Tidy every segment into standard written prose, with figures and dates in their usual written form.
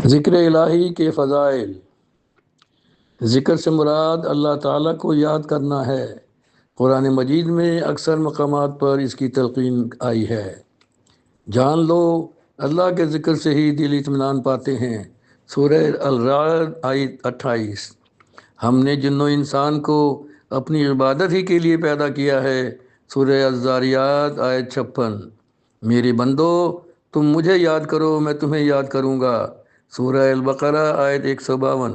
ذکر الہی کے فضائل۔ ذکر سے مراد اللہ تعالیٰ کو یاد کرنا ہے۔ قرآن مجید میں اکثر مقامات پر اس کی تلقین آئی ہے۔ جان لو اللہ کے ذکر سے ہی دل اطمینان پاتے ہیں۔ سورہ الرعد آیت 28۔ ہم نے جن و انسان کو اپنی عبادت ہی کے لیے پیدا کیا ہے۔ سورہ الذاریات آیت 56۔ میرے بندو تم مجھے یاد کرو میں تمہیں یاد کروں گا۔ سورہ البقرہ آیت 152۔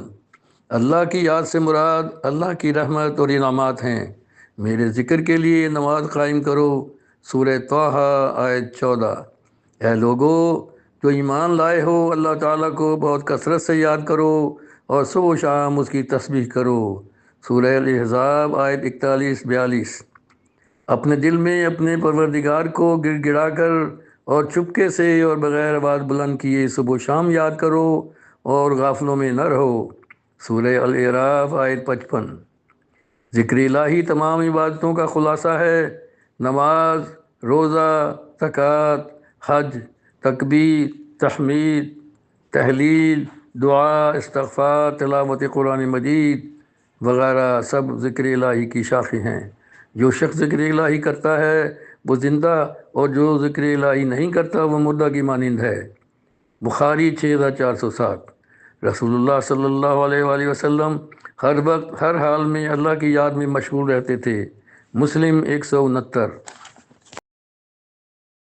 اللہ کی یاد سے مراد اللہ کی رحمت اور انعامات ہیں۔ میرے ذکر کے لیے نماز قائم کرو۔ سورہ طٰہٰ آیت 14۔ اے لوگو جو ایمان لائے ہو اللہ تعالیٰ کو بہت کثرت سے یاد کرو اور صبح و شام اس کی تسبیح کرو۔ سورہ الاحزاب آیت 41-42۔ اپنے دل میں اپنے پروردگار کو گڑ گڑا کر اور چپکے سے اور بغیر آواز بلند کیے صبح و شام یاد کرو اور غافلوں میں نہ رہو۔ سورہ الاعراف آیت 55۔ ذکر الہی تمام عبادتوں کا خلاصہ ہے۔ نماز، روزہ، زکوٰۃ، حج، تکبیر، تحمید، تہلیل، دعا، استغفار، تلاوت قرآن مجید وغیرہ سب ذکر الہی کی شاخیں ہیں۔ جو شخص ذکر الہی کرتا ہے وہ زندہ اور جو ذکر الہی نہیں کرتا وہ مردہ کی مانند ہے۔ بخاری 6407۔ رسول اللہ صلی اللہ علیہ وآلہ وسلم ہر وقت ہر حال میں اللہ کی یاد میں مشغول رہتے تھے۔ مسلم 169۔